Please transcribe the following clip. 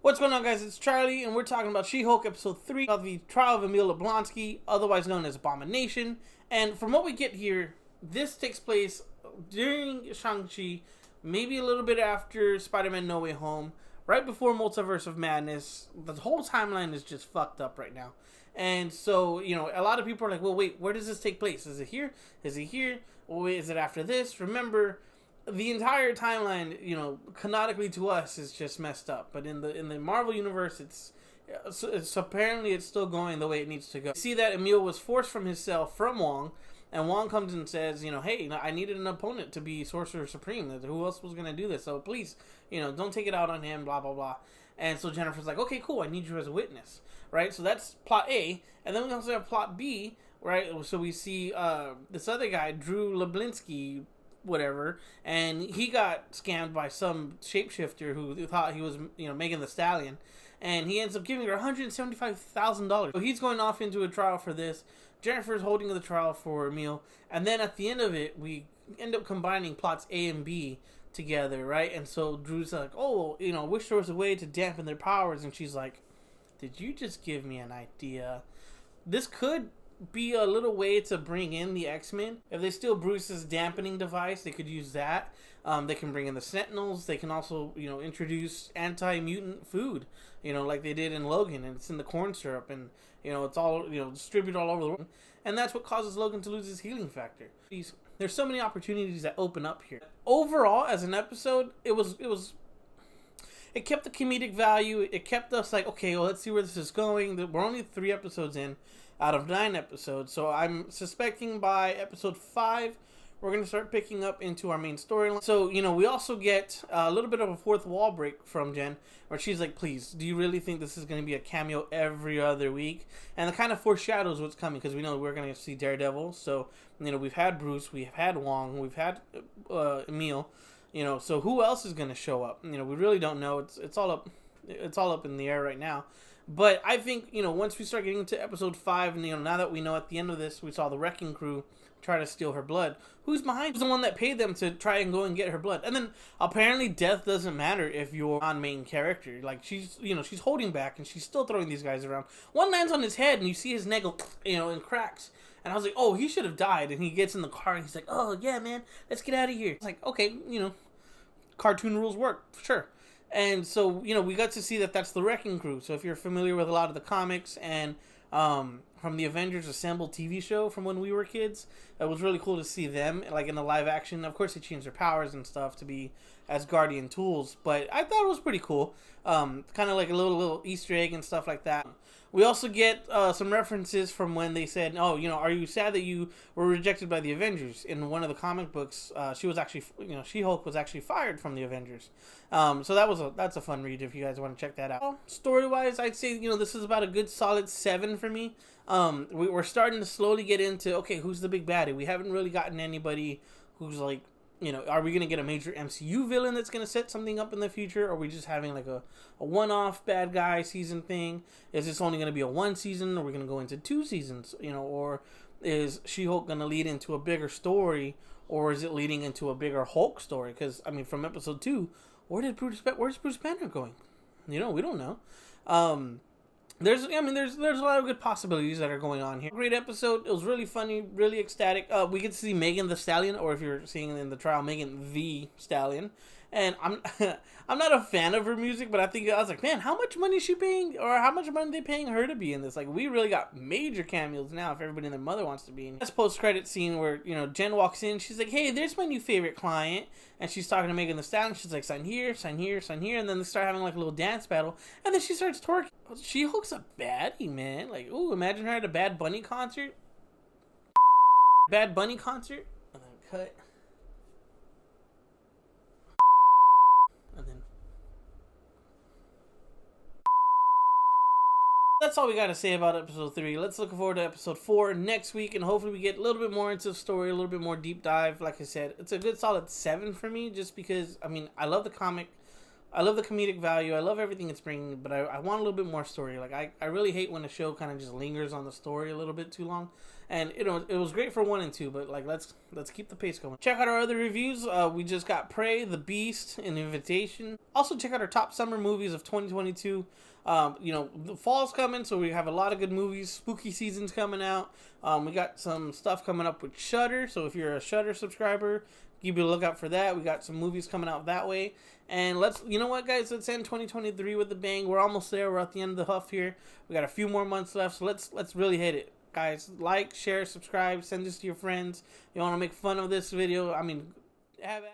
What's going on, guys? It's Charlie, and we're talking about She-Hulk Episode 3 of the Trial of Emil Blonsky, otherwise known as Abomination. And from what we get here, this takes place during Shang-Chi, maybe a little bit after Spider-Man No Way Home, right before Multiverse of Madness. The whole timeline is just fucked up right now. And so, you know, a lot of people are like, well, wait, where does this take place? Is it here? Is it here? Or is it after this? Remember, the entire timeline, you know, canonically to us is just messed up. But in the Marvel universe, it's apparently it's still going the way it needs to go. You see that Emil was forced from his cell from Wong, and Wong comes and says, you know, hey, I needed an opponent to be Sorcerer Supreme. Who else was going to do this? So please, you know, don't take it out on him, blah, blah, blah. And so Jennifer's like, okay, cool, I need you as a witness, right? So that's plot A. And then we also have plot B, right? So we see this other guy, Drew Lublinsky, whatever, and he got scammed by some shapeshifter who thought he was, you know, Megan the Stallion, and he ends up giving her $175,000. So he's going off into a trial for this. Jennifer's holding the trial for Emil, and then at the end of it, we end up combining plots A and B together, right? And so Drew's like, oh, you know, wish there was a way to dampen their powers, and she's like, did you just give me an idea? This could be a little way to bring in the X-Men. If they steal Bruce's dampening device, they could use that. They can bring in the Sentinels. They can also, you know, introduce anti-mutant food, you know, like they did in Logan, and it's in the corn syrup, and, you know, it's all, you know, distributed all over the world. And that's what causes Logan to lose his healing factor. There's so many opportunities that open up here. Overall, as an episode, it kept the comedic value. It kept us like, okay, well, let's see where this is going. We're only 3 episodes in out of 9 episodes, so I'm suspecting by episode 5 we're going to start picking up into our main storyline. So, you know, we also get a little bit of a fourth wall break from Jen, where she's like, please, do you really think this is going to be a cameo every other week? And it kind of foreshadows what's coming, because we know we're going to see Daredevil. So, you know, we've had Bruce, we've had Wong, we've had Emil, you know, so who else is going to show up? You know, we really don't know. It's all up in the air right now. But I think, you know, once we start getting into episode 5, and, you know, now that we know at the end of this, we saw the Wrecking Crew try to steal her blood. Who's behind? Who's the one that paid them to try and go and get her blood? And then apparently death doesn't matter if you're on main character. Like, she's, you know, she's holding back and she's still throwing these guys around. One lands on his head and you see his neck go, you know, and cracks. And I was like, oh, he should have died. And he gets in the car and he's like, oh, yeah, man, let's get out of here. It's like, okay, you know, cartoon rules work, sure. And so, you know, we got to see that that's the Wrecking Crew. So if you're familiar with a lot of the comics and from the Avengers Assemble TV show from when we were kids, it was really cool to see them, like, in the live action. Of course, they changed their powers and stuff to be Asgardian tools, but I thought it was pretty cool. Kind of like a little Easter egg and stuff like that. We also get some references from when they said, oh, you know, are you sad that you were rejected by the Avengers? In one of the comic books, she was actually, you know, She-Hulk was actually fired from the Avengers. So that's a fun read if you guys want to check that out. Story-wise, I'd say, you know, this is about a good solid 7 for me. We're starting to slowly get into, okay, who's the big baddie? We haven't really gotten anybody who's like, you know, are we going to get a major MCU villain that's going to set something up in the future? Or are we just having like a one-off bad guy season thing? Is this only going to be a 1 season? Or are we going to go into 2 seasons? You know, or is She-Hulk going to lead into a bigger story? Or is it leading into a bigger Hulk story? Because, I mean, from episode 2, where's Bruce Banner going? You know, we don't know. There's a lot of good possibilities that are going on here. Great episode. It was really funny, really ecstatic. We get to see Megan the Stallion, or if you're seeing in the trial, Megan the Stallion. And I'm I'm not a fan of her music, but I was like, man, how much money is she paying, or how much money are they paying her to be in this? Like, we really got major cameos now if everybody and their mother wants to be in. This post-credit scene where, you know, Jen walks in, she's like, hey, there's my new favorite client, and she's talking to Megan the Stallion. She's like, sign here, sign here, sign here, and then they start having like a little dance battle, and then she starts twerking. She-Hulk's a baddie, man. Like, ooh, imagine her at a Bad Bunny concert. Bad Bunny concert, and then cut. That's all we got to say about episode 3. Let's look forward to episode 4 next week, and hopefully we get a little bit more into the story, a little bit more deep dive. Like I said, it's a good solid 7 for me, just because, I mean, I love the comic. I love the comedic value. I love everything it's bringing, but I want a little bit more story. Like I really hate when a show kind of just lingers on the story a little bit too long. And it was great for 1 and 2, but like let's keep the pace going. Check out our other reviews. We just got Prey, The Beast, and Invitation. Also check out our top summer movies of 2022. The fall's coming, so we have a lot of good movies. Spooky season's coming out. We got some stuff coming up with Shudder, so if you're a Shudder subscriber, keep a lookout for that. We got some movies coming out that way. And you know what, guys? Let's end 2023 with a bang. We're almost there. We're at the end of the huff here. We got a few more months left, so let's really hit it. Guys, like, share, subscribe, send this to your friends. You want to make fun of this video? I mean, have